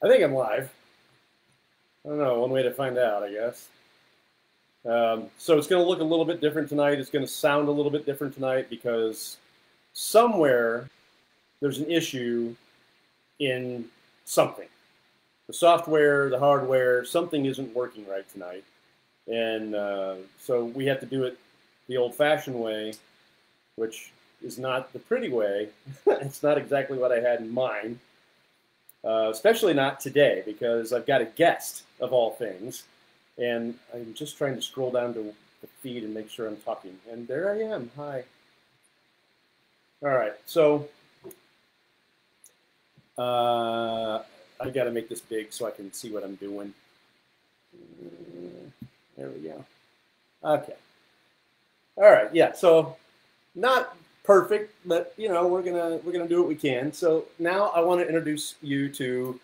I think I'm live. I don't know, one way to find out, I guess. So it's going to look a little bit different tonight. It's going to sound a little bit different tonight because somewhere there's an issue in something. The software, the hardware, something isn't working right tonight. And so we have to do it the old-fashioned way, which is not the pretty way. It's not exactly what I had in mind. Especially not today, because I've got a guest, of all things, and I'm just trying to scroll down to the feed and make sure I'm talking. And there I am. Hi. All right. So I've got to make this big so I can see what I'm doing. There we go. Okay. All right. Yeah. So not perfect, but you know we're gonna do what we can. So now I want to introduce you to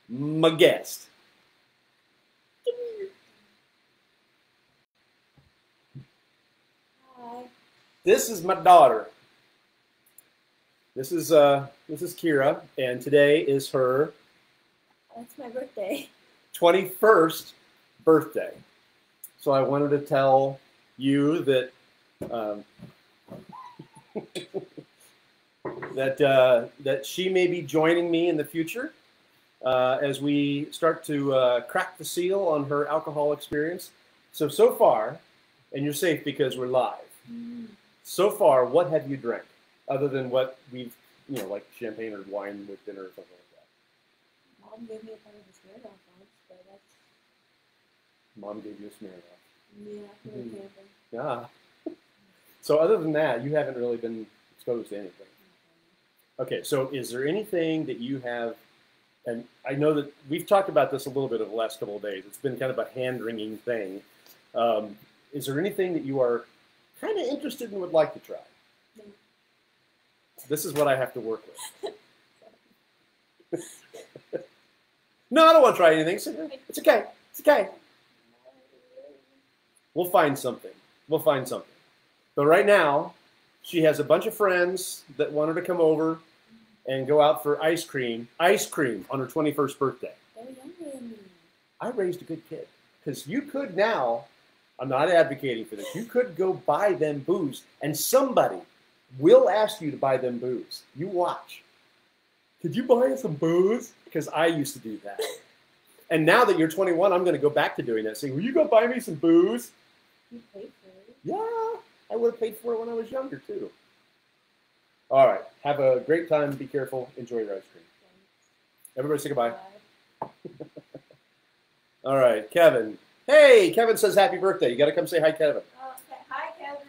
my guest. Hi. This is my daughter. This is Kira, and today is her That's my birthday. 21st birthday. So I wanted to tell you that that she may be joining me in the future as we start to crack the seal on her alcohol experience. So far, and you're safe because we're live. So far, what have you drank other than what we've, like champagne or wine with dinner or something like that? Mom gave me a part of the Smirnoff once, but that's... Mom gave you a Smirnoff. Yeah, for the camping. Yeah. So other than that, you haven't really been exposed to anything. Okay, so is there anything that you have, and I know that we've talked about this a little bit over the last couple of days. It's been kind of a hand-wringing thing. Is there anything that you are kind of interested in and would like to try? No. This is what I have to work with. No, I don't want to try anything. It's okay. It's okay. We'll find something. We'll find something. But right now, she has a bunch of friends that want her to come over and go out for ice cream on her 21st birthday. They're younger than me. I raised a good kid. Because you could now, I'm not advocating for this, you could go buy them booze, and somebody will ask you to buy them booze. You watch. Could you buy us some booze? Because I used to do that. And now that you're 21, I'm going to go back to doing that. Saying, will you go buy me some booze? You paid for it. Yeah, I would have paid for it when I was younger, too. All right. Have a great time. Be careful. Enjoy your ice cream. Thanks. Everybody say goodbye. Bye. All right, Kevin. Hey, Kevin says happy birthday. You got to come say hi, Kevin. Okay. Hi, Kevin.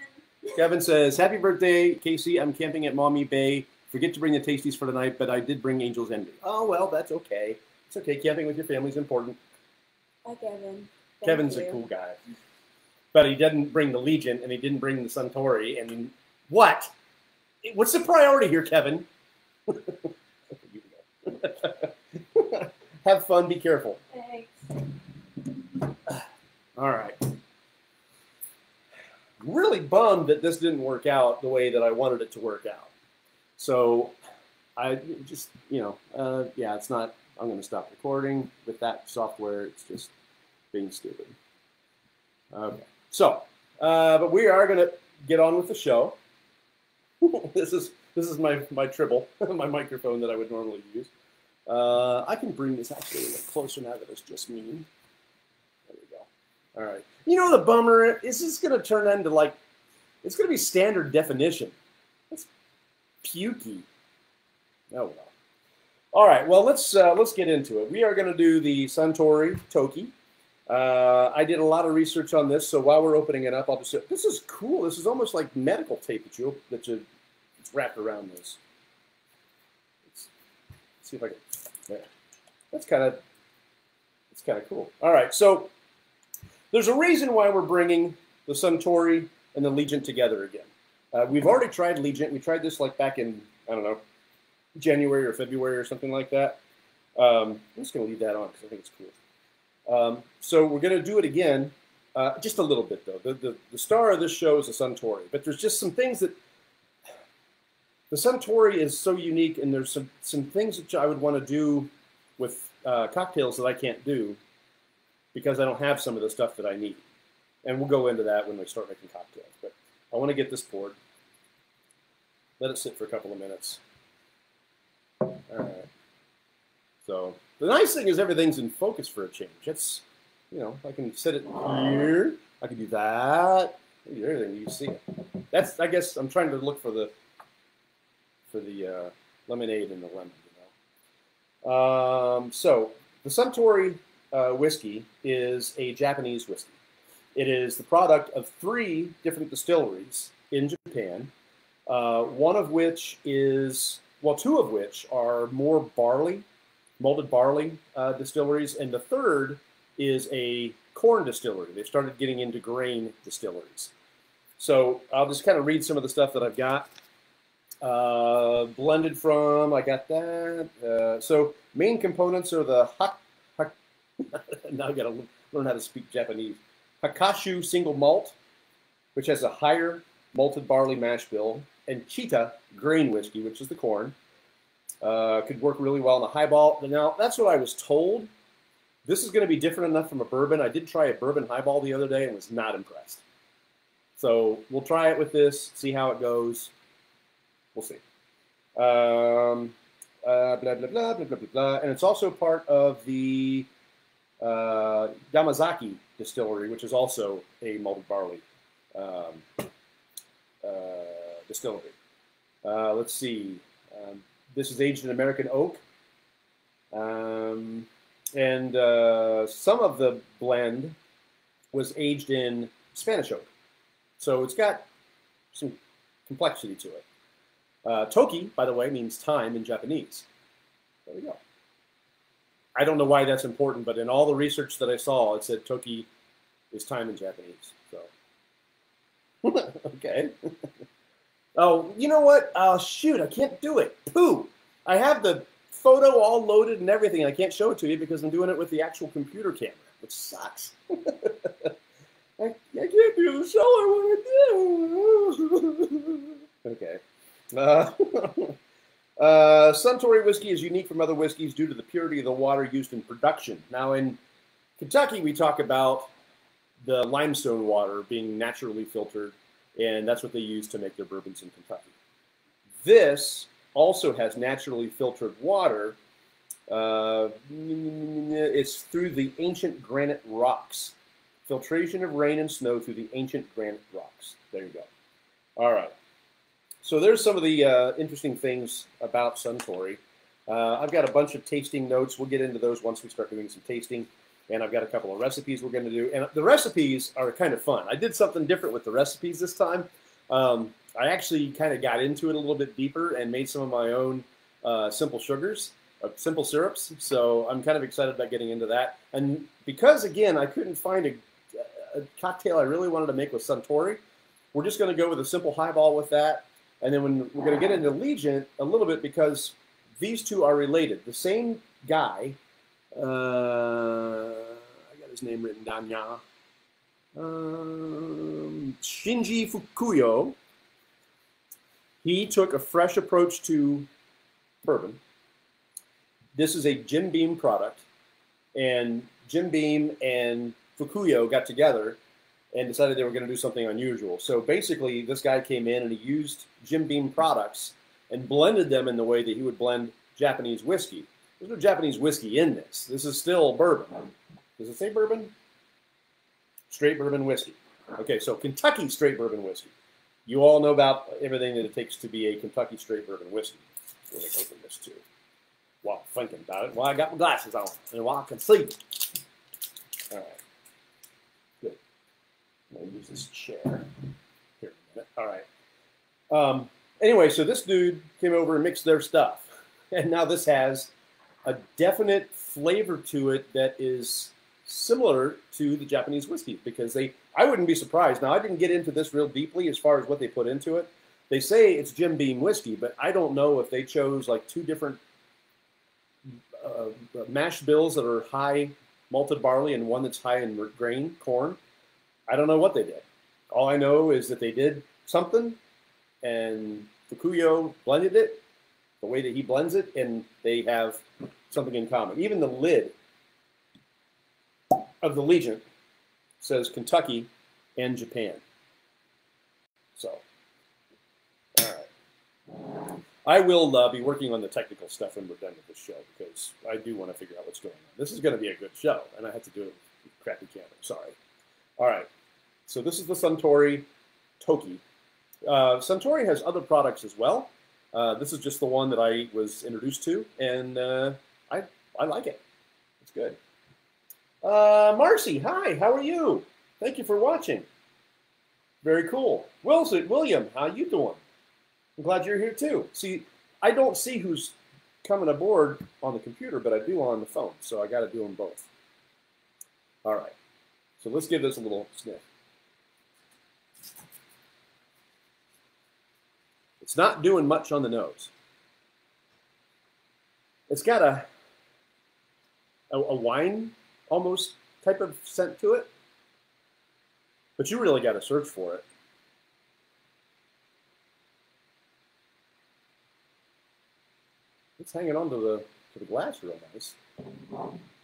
Kevin says, happy birthday, Casey. I'm camping at Maumee Bay. Forget to bring the tasties for tonight, but I did bring Angel's Envy. Oh, well, that's okay. It's okay. Camping with your family is important. Hi, Kevin. Kevin's a cool guy. But he didn't bring the Legent, and he didn't bring the Suntory. And what? What's the priority here, Kevin? Have fun. Be careful. Thanks. All right. I'm really bummed that this didn't work out the way that I wanted it to work out. So I just, yeah, it's not, I'm going to stop recording with that software. It's just being stupid. Okay. So, but we are going to get on with the show. This is my tribble, my microphone that I would normally use. I can bring this actually a little closer now that it's just me. There we go. All right. You know the bummer is this going to turn into it's going to be standard definition. That's pukey. Oh well. All right. Well, let's get into it. We are going to do the Suntory Toki. I did a lot of research on this, so while we're opening it up, I'll just say, this is cool. This is almost like medical tape that you wrapped around this. Let's see if I can. There. That's kind of cool. All right, so there's a reason why we're bringing the Suntory and the Legent together again. We've already tried Legent. We tried this back in, I don't know, January or February or something like that. I'm just going to leave that on because I think it's cool. So we're going to do it again, just a little bit though. The star of this show is the Suntory, but there's just some things that the Suntory is so unique, and there's some things that I would want to do with cocktails that I can't do because I don't have some of the stuff that I need. And we'll go into that when we start making cocktails. But I want to get this poured. Let it sit for a couple of minutes. All right. So the nice thing is everything's in focus for a change. It's, you know, I can set it here. I can do that. I can do everything. You see it. That's, I guess, I'm trying to look for the lemonade and the lemon. You know. So the Suntory whiskey is a Japanese whiskey. It is the product of 3 different distilleries in Japan. One of which is, well, 2 of which are more barley, malted barley distilleries, and the third is a corn distillery. They've started getting into grain distilleries. So I'll just kind of read some of the stuff that I've got. Blended from, I got that. So main components are the now I got to learn how to speak Japanese. Hakashu single malt, which has a higher malted barley mash bill, and Chita grain whiskey, which is the corn. Could work really well in a highball. Now, that's what I was told. This is going to be different enough from a bourbon. I did try a bourbon highball the other day and was not impressed. So we'll try it with this, see how it goes. We'll see. Blah, blah, blah, blah, blah, blah, blah. And it's also part of the Yamazaki distillery, which is also a malted barley distillery. Let's see. This is aged in American oak. And some of the blend was aged in Spanish oak. So it's got some complexity to it. Toki, by the way, means time in Japanese. There we go. I don't know why that's important, but in all the research that I saw, it said Toki is time in Japanese. So, okay. Oh, you know what? Oh, shoot, I can't do it. Pooh. I have the photo all loaded and everything. I can't show it to you because I'm doing it with the actual computer camera, which sucks. I can't do the show I want to do. Okay. Suntory whiskey is unique from other whiskeys due to the purity of the water used in production. Now, in Kentucky, we talk about the limestone water being naturally filtered, and that's what they use to make their bourbons in Kentucky. This also has naturally filtered water. It's through the ancient granite rocks. Filtration of rain and snow through the ancient granite rocks. There you go. All right. So there's some of the interesting things about Suntory. I've got a bunch of tasting notes. We'll get into those once we start doing some tasting. And I've got a couple of recipes we're going to do. And the recipes are kind of fun. I did something different with the recipes this time. I actually kind of got into it a little bit deeper and made some of my own simple sugars, simple syrups. So I'm kind of excited about getting into that. And because, again, I couldn't find a cocktail I really wanted to make with Suntory, we're just going to go with a simple highball with that. And then when we're going to get into Legent a little bit because these two are related. The same guy, I got his name written down now, Shinji Fukuyo, he took a fresh approach to bourbon. This is a Jim Beam product, and Jim Beam and Fukuyo got together and decided they were going to do something unusual. So basically, this guy came in and he used Jim Beam products and blended them in the way that he would blend Japanese whiskey. There's no Japanese whiskey in this. This is still bourbon. Does it say bourbon? Straight bourbon whiskey. Okay, so Kentucky straight bourbon whiskey. You all know about everything that it takes to be a Kentucky straight bourbon whiskey. Let me open this too. While thinking about it, while I got my glasses on and while I can see. All right. Good. I'm going to use this chair. Here a minute. All right. Anyway, so this dude came over and mixed their stuff. And now this has a definite flavor to it that is similar to the Japanese whiskey because I wouldn't be surprised. Now, I didn't get into this real deeply as far as what they put into it. They say it's Jim Beam whiskey, but I don't know if they chose like 2 different mash bills that are high malted barley and one that's high in grain, corn. I don't know what they did. All I know is that they did something and Fukuyo blended it, the way that he blends it, and they have something in common. Even the lid of the Legent says Kentucky and Japan. So, all right. I will be working on the technical stuff when we're done with this show, because I do want to figure out what's going on. This is going to be a good show, and I have to do it with a crappy camera. Sorry. All right. So this is the Suntory Toki. Suntory has other products as well. This is just the one that I was introduced to, and I like it. It's good. Marcy, hi. How are you? Thank you for watching. Very cool. William, how you doing? I'm glad you're here too. See, I don't see who's coming aboard on the computer, but I do on the phone, so I got to do them both. All right. So let's give this a little sniff. It's not doing much on the nose. It's got a wine almost type of scent to it, but you really got to search for it. It's hanging on to the glass real nice.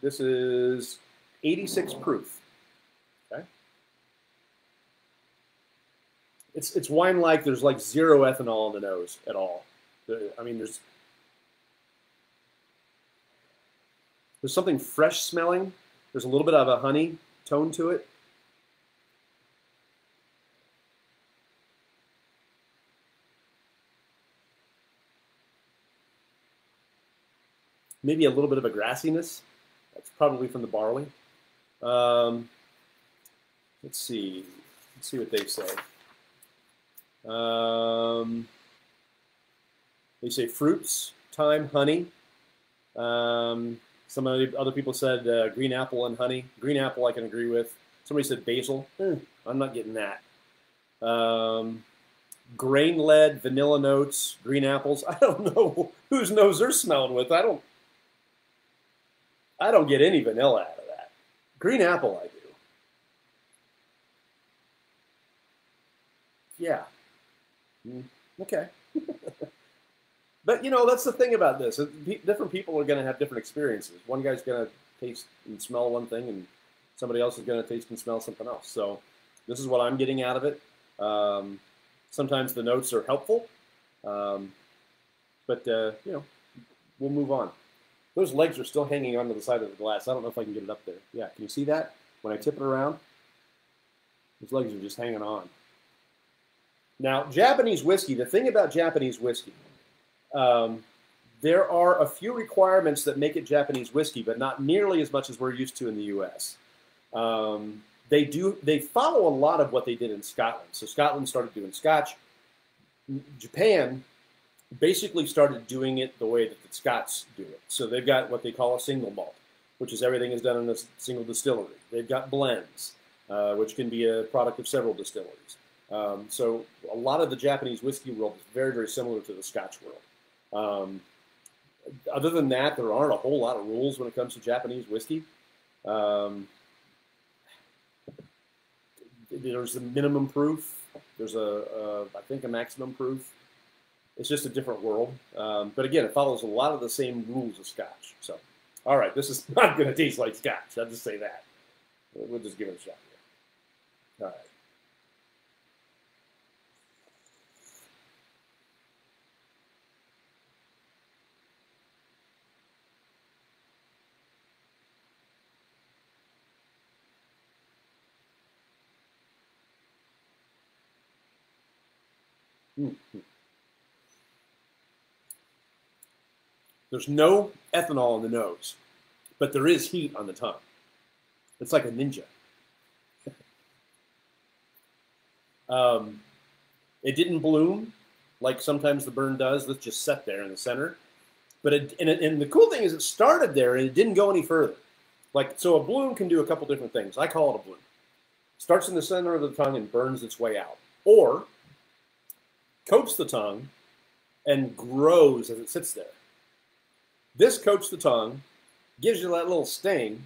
This is 86 proof. Okay. It's wine-like. There's like zero ethanol in the nose at all. I mean, there's something fresh smelling. There's a little bit of a honey tone to it. Maybe a little bit of a grassiness. That's probably from the barley. Let's see. Let's see what they say. They say fruits, thyme, honey. Some other people said green apple and honey. Green apple I can agree with. Somebody said basil. I'm not getting that. Grain-led, vanilla notes, green apples. I don't know whose nose they're smelling with. I don't get any vanilla out of that. Green apple I do. Yeah. Okay. But, you know, that's the thing about this. Different people are going to have different experiences. One guy's going to taste and smell one thing, and somebody else is going to taste and smell something else. So this is what I'm getting out of it. Sometimes the notes are helpful. But, you know, we'll move on. Those legs are still hanging onto the side of the glass. I don't know if I can get it up there. Yeah, can you see that? When I tip it around, those legs are just hanging on. Now, Japanese whiskey, the thing about Japanese whiskey, there are a few requirements that make it Japanese whiskey, but not nearly as much as we're used to in the U.S. They follow a lot of what they did in Scotland. So Scotland started doing Scotch. Japan basically started doing it the way that the Scots do it. So they've got what they call a single malt, which is everything is done in a single distillery. They've got blends, which can be a product of several distilleries. So a lot of the Japanese whiskey world is very, very similar to the Scotch world. Other than that, there aren't a whole lot of rules when it comes to Japanese whiskey. There's a minimum proof. There's I think a maximum proof. It's just a different world. But again, it follows a lot of the same rules as Scotch. So, all right, this is not going to taste like Scotch. I'll just say that. We'll just give it a shot here. All right. There's no ethanol in the nose, but there is heat on the tongue. It's like a ninja. It didn't bloom like sometimes the burn does. Let's just set there in the center. But and the cool thing is it started there and it didn't go any further. So a bloom can do a couple different things. I call it a bloom. Starts in the center of the tongue and burns its way out. Or coats the tongue and grows as it sits there. This coats the tongue, gives you that little sting,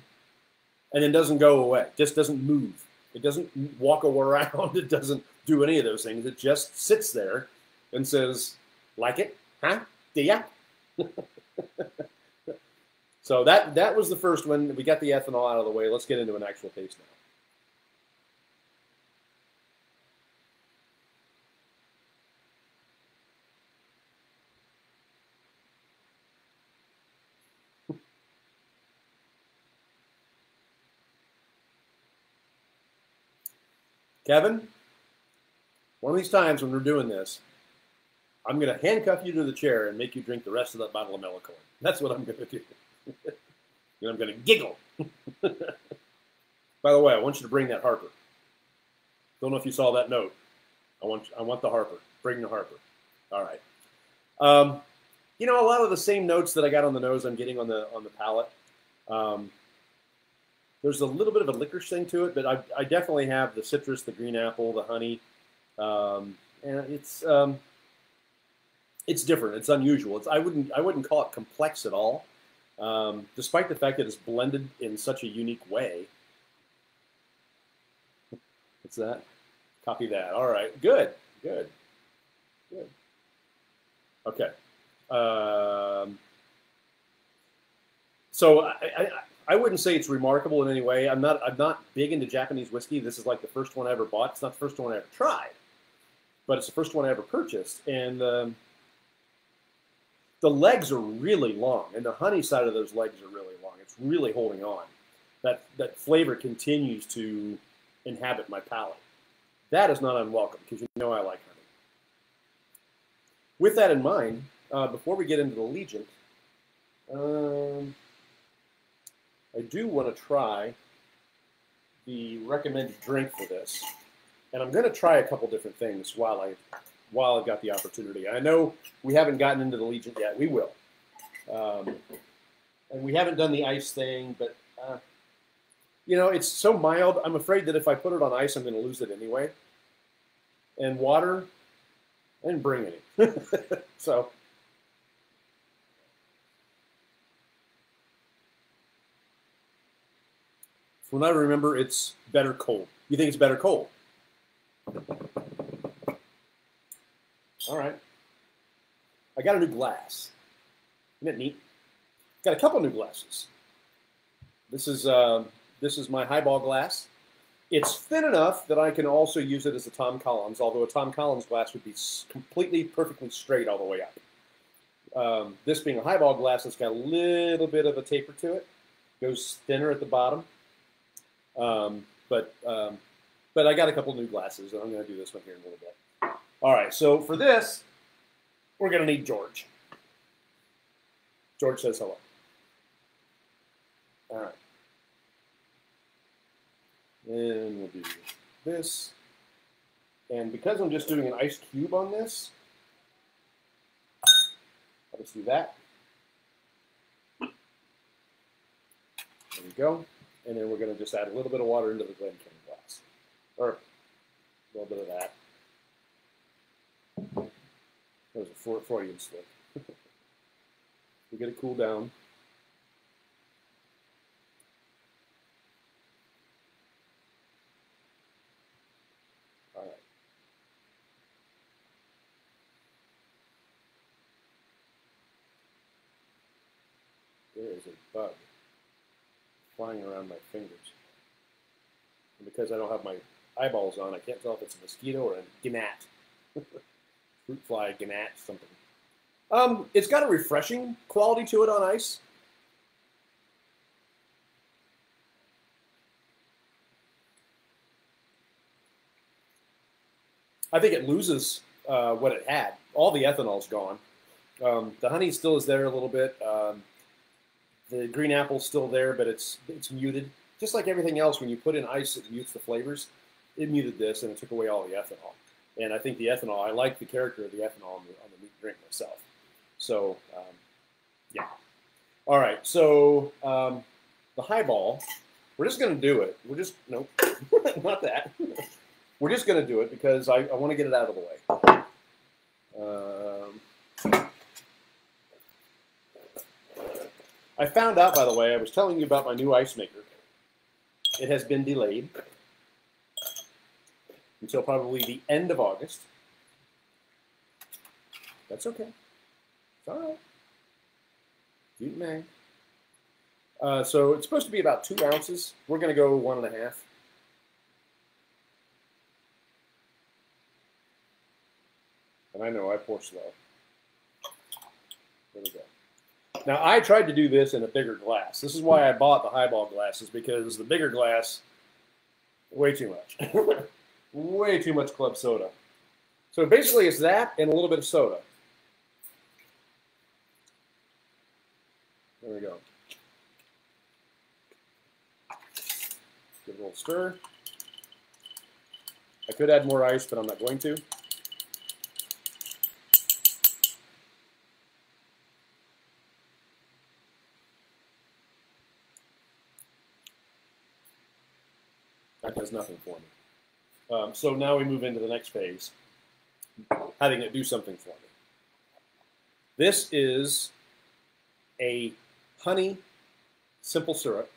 and then doesn't go away. Just doesn't move. It doesn't walk around. It doesn't do any of those things. It just sits there and says, like it? Huh? Do ya? So that was the first one. We got the ethanol out of the way. Let's get into an actual taste now. Kevin, one of these times when we're doing this, I'm going to handcuff you to the chair and make you drink the rest of that bottle of Melicorn. That's what I'm going to do. And I'm going to giggle. By the way, I want you to bring that Harper. Don't know if you saw that note. I want the Harper. Bring the Harper. All right. You know, a lot of the same notes that I got on the nose, I'm getting on the palate. There's a little bit of a licorice thing to it, but I definitely have the citrus, the green apple, the honey, and it's different. It's unusual. I wouldn't call it complex at all, despite the fact that it's blended in such a unique way. What's that? Copy that. All right. Good. Okay. So I wouldn't say it's remarkable in any way. I'm not big into Japanese whiskey. This is like the first one I ever bought. It's not the first one I ever tried, but it's the first one I ever purchased. And the legs are really long, and the honey side of those legs are really long. It's really holding on. That flavor continues to inhabit my palate. That is not unwelcome because you know I like honey. With that in mind, before we get into the Legent, I do want to try the recommended drink for this, and I'm going to try a couple different things while I've got the opportunity. I know we haven't gotten into the Legent yet. We will, and we haven't done the ice thing, but you know, it's so mild. I'm afraid that if I put it on ice, I'm going to lose it anyway. And water, I didn't bring any, so. From what I remember, it's better cold. You think it's better cold? All right. I got a new glass. Isn't it neat? Got a couple new glasses. This is my highball glass. It's thin enough that I can also use it as a Tom Collins, although a Tom Collins glass would be completely, perfectly straight all the way up. This being a highball glass, it's got a little bit of a taper to it. Goes thinner at the bottom. But I got a couple new glasses, and I'm going to do this one here in a little bit. All right, so for this, we're going to need George. George says hello. All right. And we'll do this. And because I'm just doing an ice cube on this, I'll just do that. There we go. And then we're going to just add a little bit of water into the Glencairn glass. Or a little bit of that. That was a Freudian slip. We get it cool down. All right. There is a bug flying around my fingers. And because I don't have my eyeballs on, I can't tell if it's a mosquito or a gnat. Fruit fly, gnat, something. It's got a refreshing quality to it on ice. I think it loses what it had. All the ethanol's gone. The honey still is there a little bit. The green apple's still there, but it's muted. Just like everything else, when you put in ice, it mutes the flavors. It muted this, and it took away all the ethanol. And I think the ethanol, I like the character of the ethanol on the meat drink myself. So, yeah. All right, so the highball, we're just going to do it. Nope, not that. We're just going to do it because I want to get it out of the way. I found out, by the way, I was telling you about my new ice maker. It has been delayed until probably the end of August. That's okay. It's all right. You may. So it's supposed to be about 2 ounces. We're going to go 1.5. And I know I pour slow. There we go. Now, I tried to do this in a bigger glass. This is why I bought the highball glasses, because the bigger glass, way too much. Way too much club soda. So basically it's that and a little bit of soda. There we go. Give it a little stir. I could add more ice, but I'm not going to. That does nothing for me. So now we move into the next phase, having it do something for me. This is a honey simple syrup.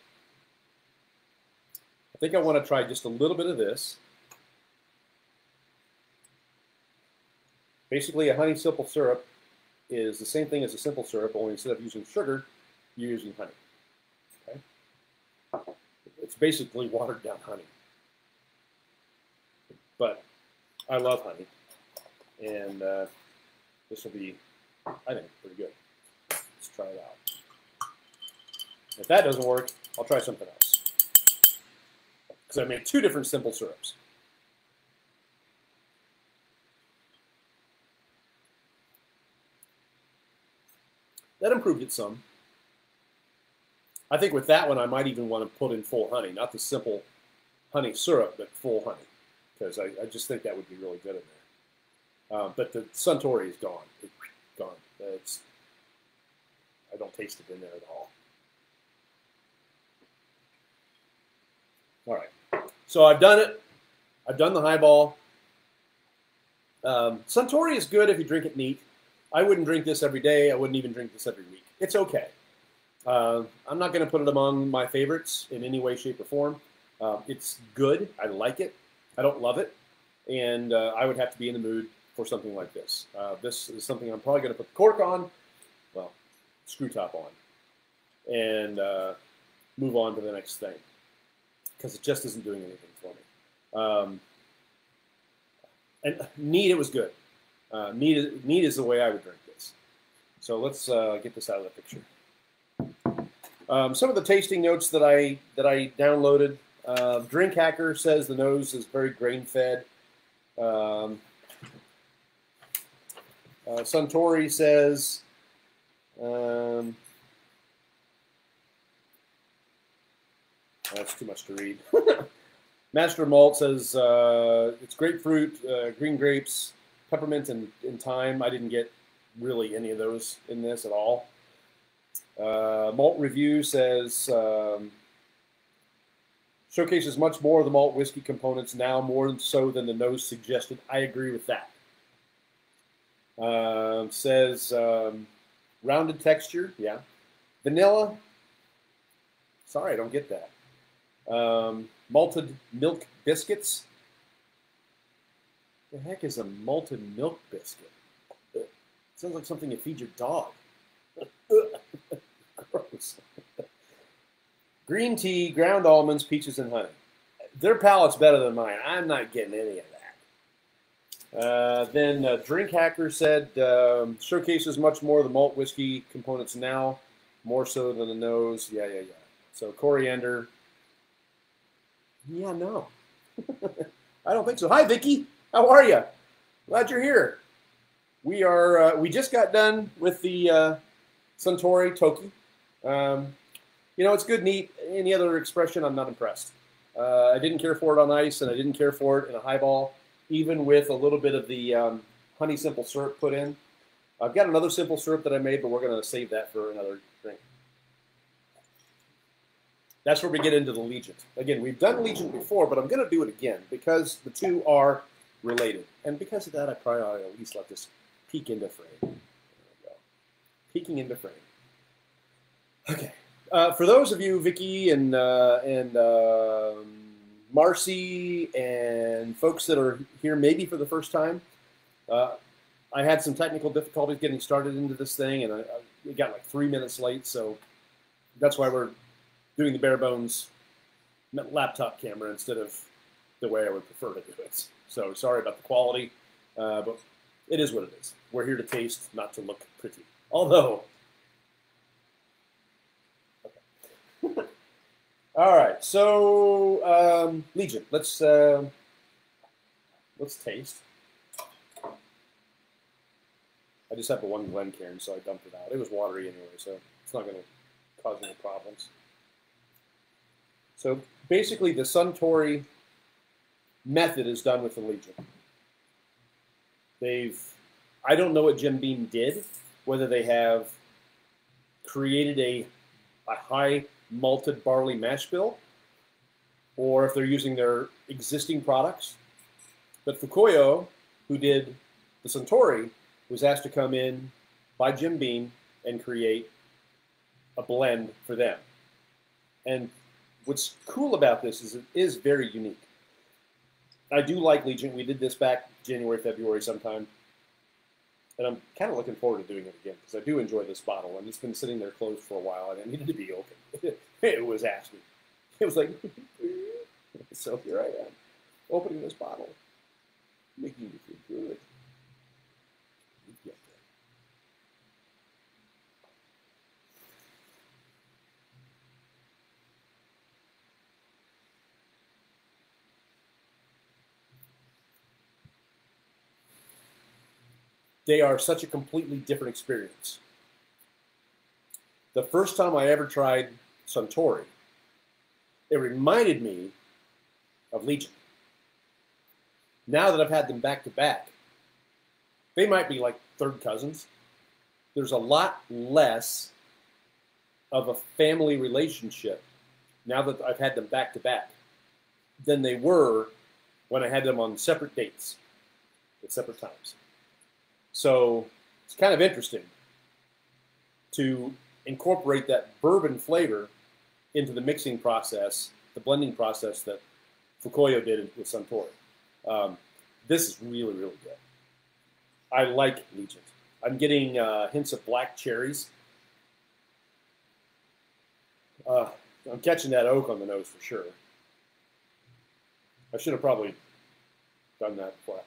I think I want to try just a little bit of this. Basically, a honey simple syrup is the same thing as a simple syrup, only instead of using sugar, you're using honey. Okay? It's basically watered down honey. But I love honey, and this will be, I think, pretty good. Let's try it out. If that doesn't work, I'll try something else. Because I made 2 different simple syrups. That improved it some. I think with that one, I might even want to put in full honey, not the simple honey syrup, but full honey. Because I just think that would be really good in there. But the Suntory is gone. It's gone. I don't taste it in there at all. All right. So I've done it. I've done the highball. Suntory is good if you drink it neat. I wouldn't drink this every day. I wouldn't even drink this every week. It's okay. I'm not going to put it among my favorites in any way, shape, or form. It's good. I like it. I don't love it, and I would have to be in the mood for something like this. This is something I'm probably going to put the cork on, well, screw top on, and move on to the next thing, because it just isn't doing anything for me. And neat, it was good. Neat is the way I would drink this. So let's get this out of the picture. Some of the tasting notes that I downloaded. Drink Hacker says the nose is very grain-fed. Suntory says that's too much to read. Master Malt says it's grapefruit, green grapes, peppermint, and thyme. I didn't get really any of those in this at all. Malt Review says showcases much more of the malt whiskey components now, more so than the nose suggested. I agree with that. Says rounded texture, yeah. Vanilla, sorry, I don't get that. Malted milk biscuits. The heck is a malted milk biscuit? It sounds like something you feed your dog. Gross. Green tea, ground almonds, peaches, and honey. Their palate's better than mine. I'm not getting any of that. Then Drink Hacker said showcases much more of the malt whiskey components now, more so than the nose. Yeah. So coriander. Yeah, no. I don't think so. Hi, Vicky. How are you? Glad you're here. We are. We just got done with the Suntory Toki. You know, it's good, neat. Any other expression, I'm not impressed. I didn't care for it on ice, and I didn't care for it in a highball, even with a little bit of the honey simple syrup put in. I've got another simple syrup that I made, but we're going to save that for another drink. That's where we get into the Legent. Again, we've done Legent before, but I'm going to do it again because the two are related. And because of that, I probably ought to at least let this peek into frame. There we go. Peeking into frame. Okay. For those of you, Vicky and Marcy and folks that are here maybe for the first time, I had some technical difficulties getting started into this thing, and we got like 3 minutes late, so that's why we're doing the bare bones laptop camera instead of the way I would prefer to do it. So sorry about the quality, but it is what it is. We're here to taste, not to look pretty. Although, okay. All right, so Legent, let's taste. I just have a one Glencairn, so I dumped it out. It was watery anyway, so it's not going to cause any problems. So basically, the Suntory method is done with the Legent. I don't know what Jim Beam did, whether they have created a high malted barley mash bill, or if they're using their existing products. But Fukuyo, who did the Suntory, was asked to come in by Jim Beam and create a blend for them. And what's cool about this is it is very unique. I do like Legent. We did this back January, February sometime. And I'm kind of looking forward to doing it again because I do enjoy this bottle. And it's been sitting there closed for a while and it needed to be open. It was asking. It was like, so here I am, opening this bottle, making me feel good. They are such a completely different experience. The first time I ever tried Suntory, it reminded me of Legent. Now that I've had them back to back, they might be like third cousins. There's a lot less of a family relationship now that I've had them back to back than they were when I had them on separate dates at separate times. So it's kind of interesting to incorporate that bourbon flavor into the mixing process, the blending process that Fukuyo did with Suntory. This is really, really good. I like Legent. I'm getting hints of black cherries. I'm catching that oak on the nose for sure. I should have probably done that before.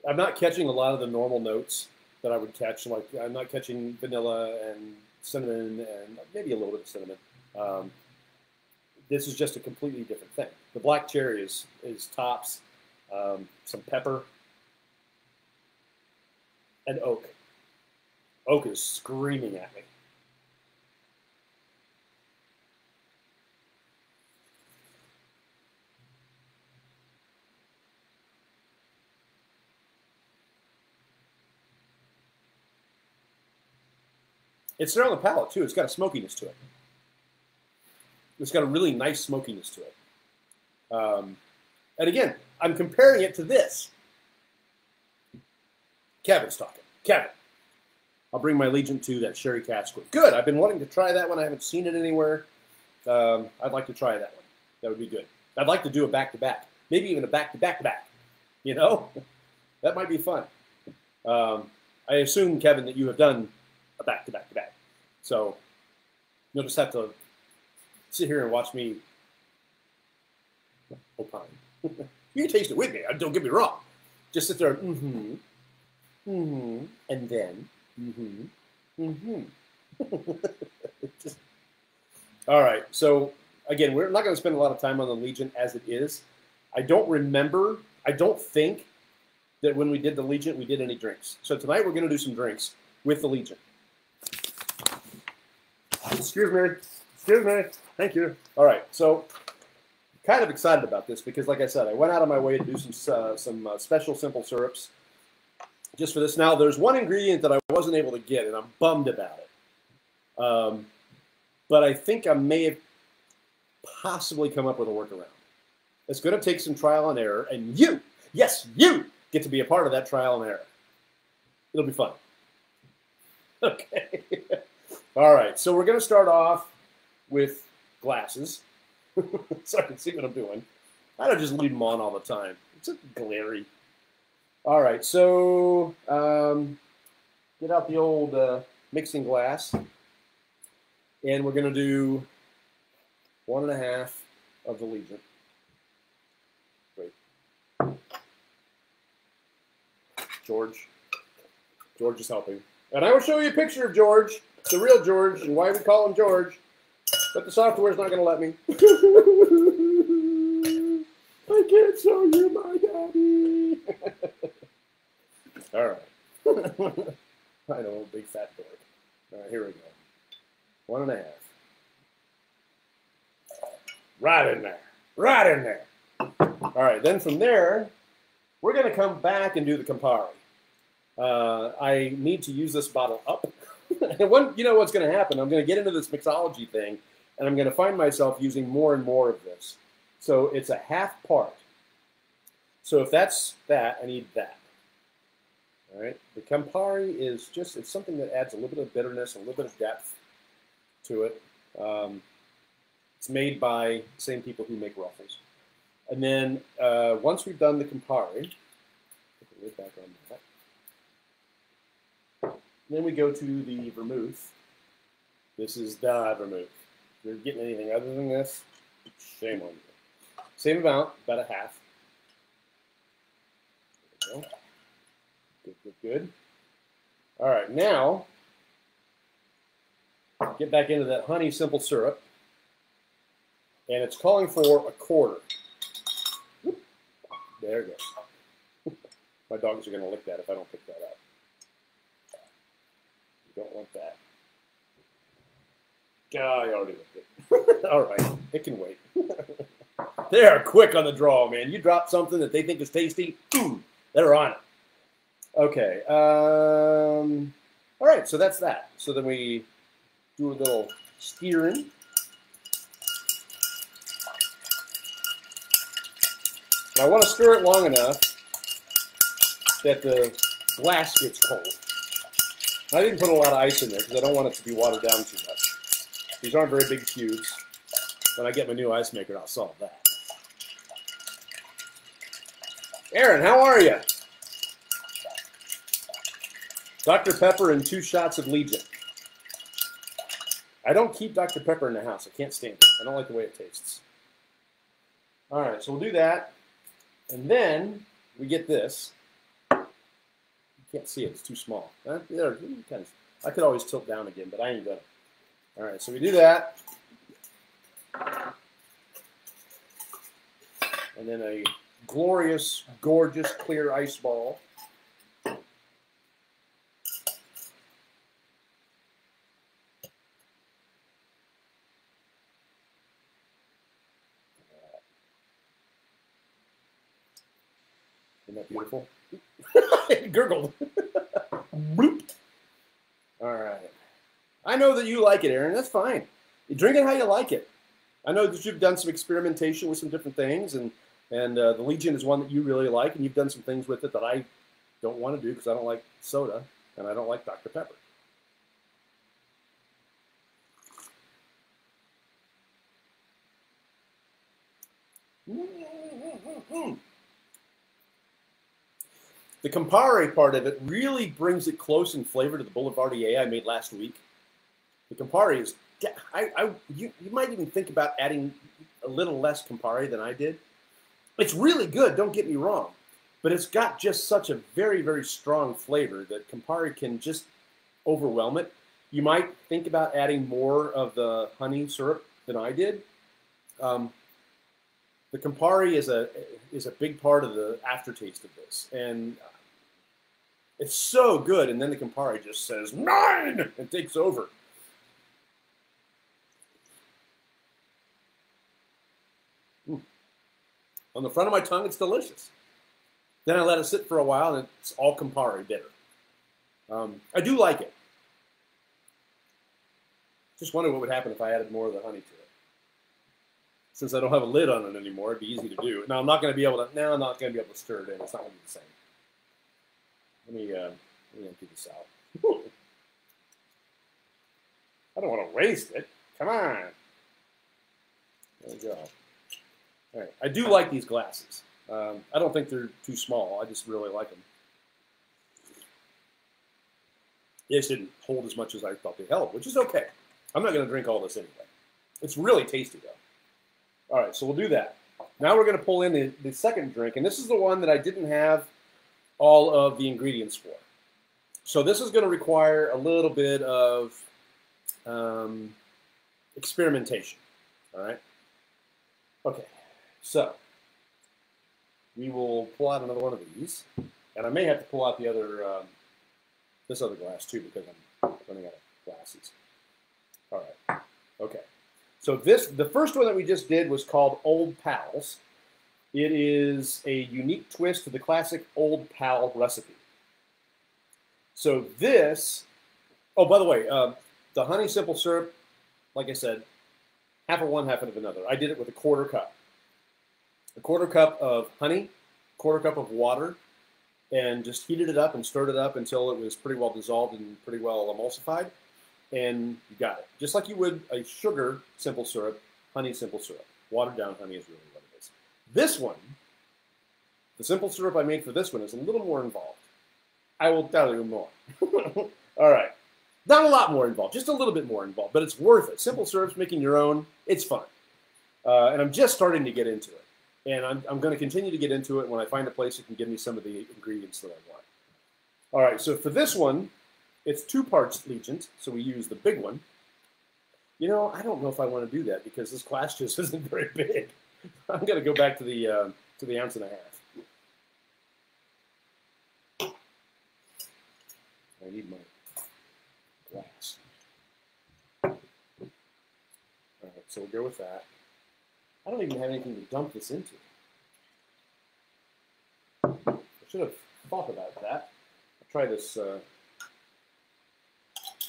I'm not catching a lot of the normal notes that I would catch. Like I'm not catching vanilla and cinnamon and maybe a little bit of cinnamon. This is just a completely different thing. The black cherry is tops, some pepper, and oak. Oak is screaming at me. It's there on the palate, too. It's got a smokiness to it. It's got a really nice smokiness to it. And again, I'm comparing it to this. Kevin's talking. Kevin, I'll bring my Legent to that sherry cask. Good. I've been wanting to try that one. I haven't seen it anywhere. I'd like to try that one. That would be good. I'd like to do a back-to-back. Maybe even a back-to-back-to-back. You know? That might be fun. I assume, Kevin, that you have done a back-to-back-to-back. So you'll just have to sit here and watch me opine. You can taste it with me. Don't get me wrong. Just sit there and and then All right. So again, we're not going to spend a lot of time on the Legent as it is. I don't think that when we did the Legent, we did any drinks. So tonight we're going to do some drinks with the Legent. Excuse me. Thank you. All right, so kind of excited about this because, like I said, I went out of my way to do some special simple syrups just for this. Now, there's one ingredient that I wasn't able to get, and I'm bummed about it. But I think I may have possibly come up with a workaround. It's going to take some trial and error, and you get to be a part of that trial and error. It'll be fun. Okay. All right, so we're going to start off with glasses so I can see what I'm doing. I don't just leave them on all the time. It's a glary. All right, so get out the old mixing glass, and we're going to do 1.5 of the Legent. Wait. George is helping. And I will show you a picture of George, the real George, and why we call him George. But the software's not going to let me. I can't show you my daddy. All right. I know, big fat dork. All right, here we go. 1.5. Right in there. Right in there. All right, then from there, we're going to come back and do the Campari. I need to use this bottle up. And you know what's going to happen? I'm going to get into this mixology thing, and I'm going to find myself using more and more of this. So it's a half part. So if that's that, I need that. All right. The Campari is just, it's something that adds a little bit of bitterness, a little bit of depth to it. It's made by the same people who make Ruffles. And then once we've done the Campari, put the lid back on that. Then we go to the vermouth. This is the vermouth. If you're getting anything other than this, shame on you. Same amount, about a half. There we go. Good, good, good. All right, now get back into that honey simple syrup. And it's calling for 1/4. There it goes. My dogs are going to lick that if I don't pick that up. You don't want that. Oh, I already licked it. All right, it can wait. They are quick on the draw, man. You drop something that they think is tasty, boom, they're on it. Okay. All right, so that's that. So then we do a little stirring. I want to stir it long enough that the glass gets cold. I didn't put a lot of ice in there because I don't want it to be watered down too much. These aren't very big cubes. When I get my new ice maker, I'll solve that. Aaron, how are you? Dr. Pepper and 2 shots of Legent. I don't keep Dr. Pepper in the house. I can't stand it. I don't like the way it tastes. All right, so we'll do that. And then we get this. You can't see it. It's too small. I could always tilt down again, but I ain't gonna. All right, so we do that. And then a glorious, gorgeous, clear ice ball. Isn't that beautiful? It gurgled. Bloop. All right. I know that you like it, Aaron. That's fine. You drink it how you like it. I know that you've done some experimentation with some different things, and the Legent is one that you really like, and you've done some things with it that I don't want to do because I don't like soda, and I don't like Dr. Pepper. The Campari part of it really brings it close in flavor to the Boulevardier I made last week. The Campari is, you might even think about adding a little less Campari than I did. It's really good, don't get me wrong, but it's got just such a very, very strong flavor that Campari can just overwhelm it. You might think about adding more of the honey syrup than I did. The Campari is a big part of the aftertaste of this, and it's so good. And then the Campari just says 9 and takes over. On the front of my tongue, it's delicious. Then I let it sit for a while, and it's all Campari bitter. I do like it. Just wondering what would happen if I added more of the honey to it. Since I don't have a lid on it anymore, it'd be easy to do. Now I'm not going to be able to. Now I'm not going to be able to stir it in. It's not going to be the same. Let me empty this out. I don't want to waste it. Come on. Good job. All right. I do like these glasses. I don't think they're too small. I just really like them. They just didn't hold as much as I thought they held, which is okay. I'm not going to drink all this anyway. It's really tasty, though. All right, so we'll do that. Now we're going to pull in the second drink, and this is the one that I didn't have all of the ingredients for. So this is going to require a little bit of experimentation. All right? Okay, so we will pull out another one of these, and I may have to pull out the other, this other glass too, because I'm running out of glasses. All right, okay. So the first one that we just did was called Old Pals. It is a unique twist to the classic Old Pal recipe. So this, oh, by the way, the honey simple syrup, like I said, half of one, half of another. I did it with a quarter cup. A quarter cup of honey, quarter cup of water, and just heated it up and stirred it up until it was pretty well dissolved and pretty well emulsified. And you got it. Just like you would a sugar simple syrup, honey simple syrup. Watered down honey is really what it is. This one, the simple syrup I made for this one is a little more involved. I will tell you more. All right. Not a lot more involved, just a little bit more involved, but it's worth it. Simple syrups, making your own, it's fun. And I'm just starting to get into it. And I'm going to continue to get into it when I find a place that can give me some of the ingredients that I want. All right, so for this one, it's 2 parts Legent, so we use the big one. You know, I don't know if I want to do that because this glass just isn't very big. I'm going to go back to the 1.5 ounces. I need my glass. All right, so we'll go with that. I don't even have anything to dump this into. I should have thought about that. I'll try this, see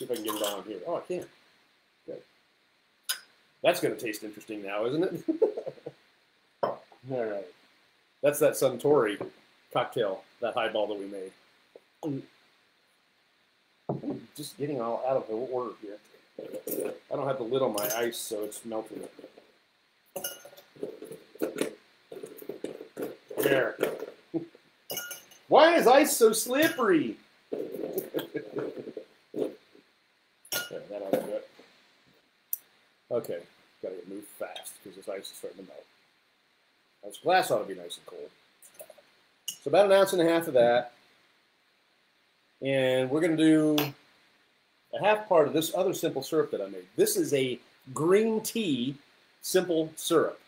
if I can get it on here. Oh, I can. Good. That's going to taste interesting now, isn't it? All right. That's that Suntory cocktail, that highball that we made. I'm just getting all out of the order here. I don't have the lid on my ice, so it's melting. There. Why is ice so slippery? There, that ought to do it. Okay, gotta get moved fast because this ice is starting to melt. This glass ought to be nice and cold. So about 1.5 ounces of that. And we're going to do a half part of this other simple syrup that I made. This is a green tea simple syrup.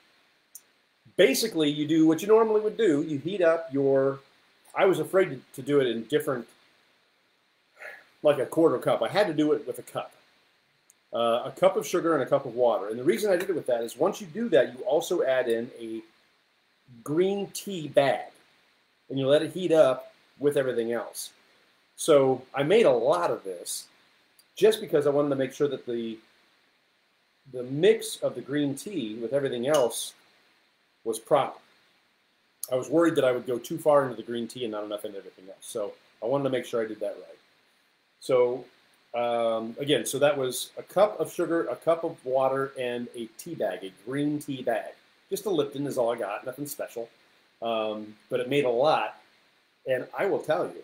Basically, you do what you normally would do. You heat up your, I was afraid to do it in different, like a quarter cup. I had to do it with a cup. A cup of sugar and a cup of water. And the reason I did it with that is once you do that, you also add in a green tea bag. And you let it heat up with everything else. So I made a lot of this just because I wanted to make sure that the mix of the green tea with everything else was proper. I was worried that I would go too far into the green tea and not enough into everything else. So I wanted to make sure I did that right. So again, so that was a cup of sugar, a cup of water, and a tea bag, a green tea bag. Just a Lipton is all I got, nothing special. But it made a lot. And I will tell you,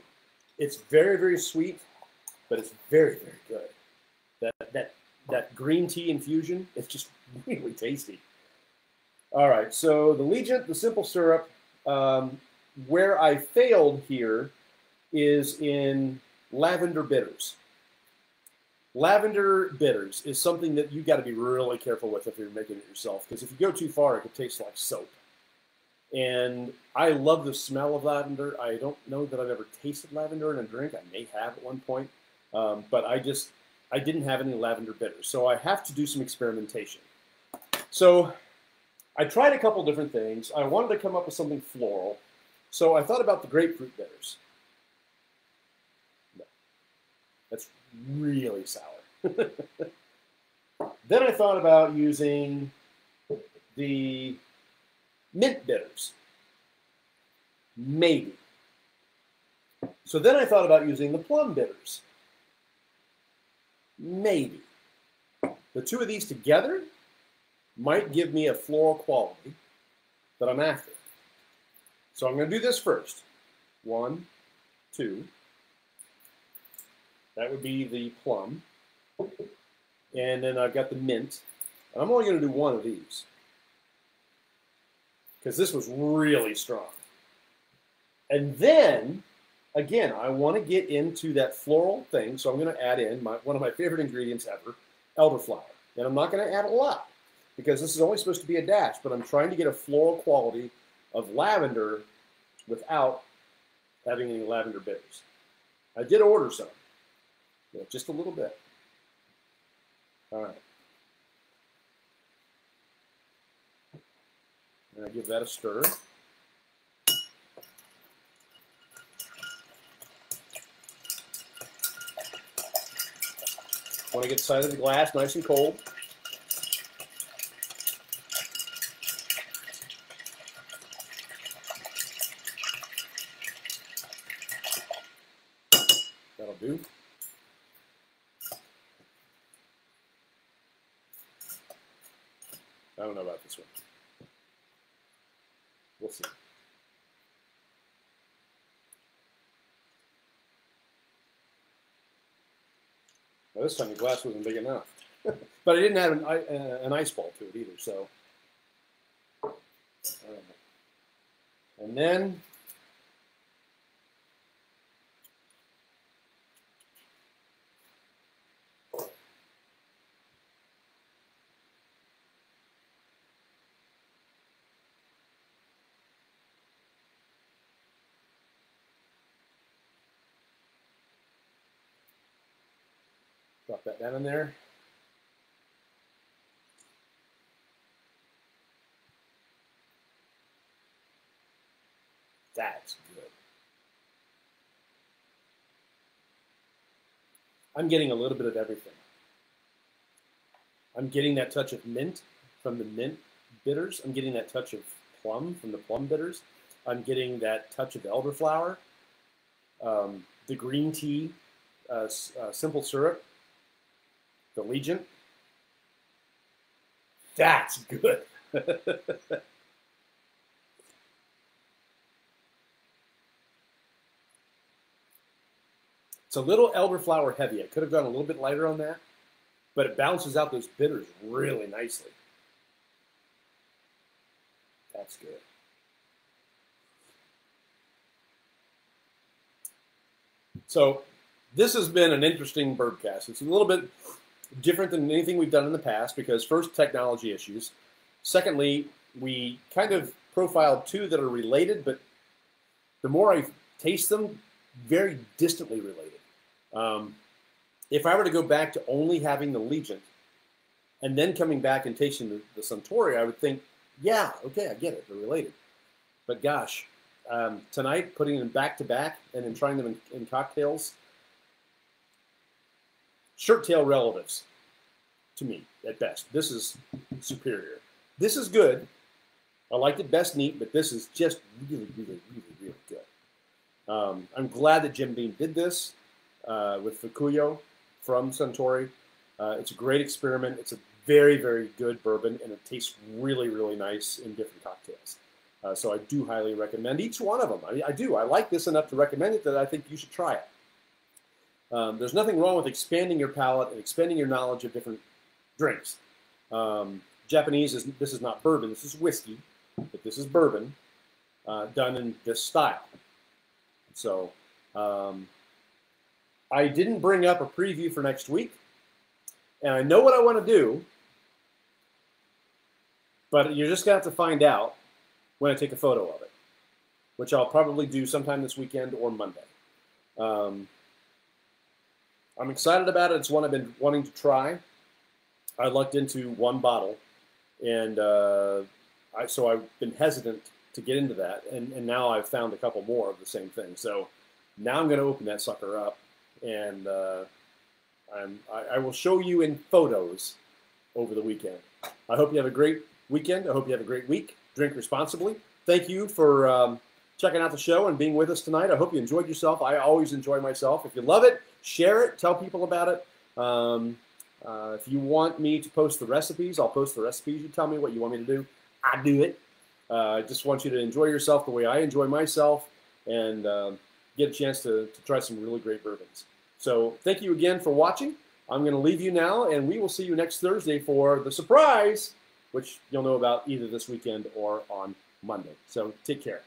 it's very, very sweet, but it's very, very good. That green tea infusion, it's just really tasty. All right, so the Legent, the simple syrup, where I failed here is in lavender bitters. Lavender bitters is something that you got to be really careful with if you're making it yourself, because if you go too far, it could taste like soap. And I love the smell of lavender. I don't know that I've ever tasted lavender in a drink. I may have at one point, but I didn't have any lavender bitters. So I have to do some experimentation. So I tried a couple different things. I wanted to come up with something floral. So I thought about the grapefruit bitters. No, that's really sour. Then I thought about using the mint bitters. Maybe. So then I thought about using the plum bitters. Maybe. The two of these together, might give me a floral quality that I'm after. So I'm going to do this first. 1, 2. That would be the plum. And then I've got the mint. And I'm only going to do one of these, because this was really strong. And then, again, I want to get into that floral thing, so I'm going to add in one of my favorite ingredients ever, elderflower. And I'm not going to add a lot, because this is only supposed to be a dash, but I'm trying to get a floral quality of lavender without having any lavender bitters. I did order some, just a little bit. All right. And I give that a stir. Want to get the side of the glass nice and cold. That'll do. I don't know about this one. We'll see. Well, this time the glass wasn't big enough. But I didn't have an ice ball to it either, so. And then drop that down in there. That's good. I'm getting a little bit of everything. I'm getting that touch of mint from the mint bitters. I'm getting that touch of plum from the plum bitters. I'm getting that touch of elderflower, the green tea, simple syrup, the Legent. That's good. It's a little elderflower heavy. I could have gone a little bit lighter on that, but it balances out those bitters really nicely. That's good. So this has been an interesting Bourbcast. It's a little bit different than anything we've done in the past because first, technology issues. Secondly, we kind of profiled two that are related, but the more I taste them, very distantly related. If I were to go back to only having the Legent and then coming back and tasting the Suntory, I would think, yeah, okay, I get it, they're related. But gosh, tonight, putting them back to back and then trying them in cocktails, shirt tail relatives to me at best. This is superior. This is good. I liked it best neat, but this is just really, really, really, really good. I'm glad that Jim Beam did this with Fukuyo from Suntory. It's a great experiment. It's a very, very good bourbon, and it tastes really, really nice in different cocktails. So I do highly recommend each one of them. I do. I like this enough to recommend it that I think you should try it. There's nothing wrong with expanding your palate and expanding your knowledge of different drinks. Japanese, this is not bourbon. This is whiskey, but this is bourbon done in this style. So I didn't bring up a preview for next week, and I know what I want to do, but you're just going to have to find out when I take a photo of it, which I'll probably do sometime this weekend or Monday. I'm excited about it. It's one I've been wanting to try. I lucked into one bottle, and so I've been hesitant to get into that, and now I've found a couple more of the same thing. So now I'm going to open that sucker up, and I will show you in photos over the weekend. I hope you have a great weekend. I hope you have a great week. Drink responsibly. Thank you for checking out the show and being with us tonight. I hope you enjoyed yourself. I always enjoy myself. If you love it, share it. Tell people about it. If you want me to post the recipes, I'll post the recipes. You tell me what you want me to do. I do it. I just want you to enjoy yourself the way I enjoy myself and get a chance to try some really great bourbons. So thank you again for watching. I'm going to leave you now, and we will see you next Thursday for the surprise, which you'll know about either this weekend or on Monday. So take care.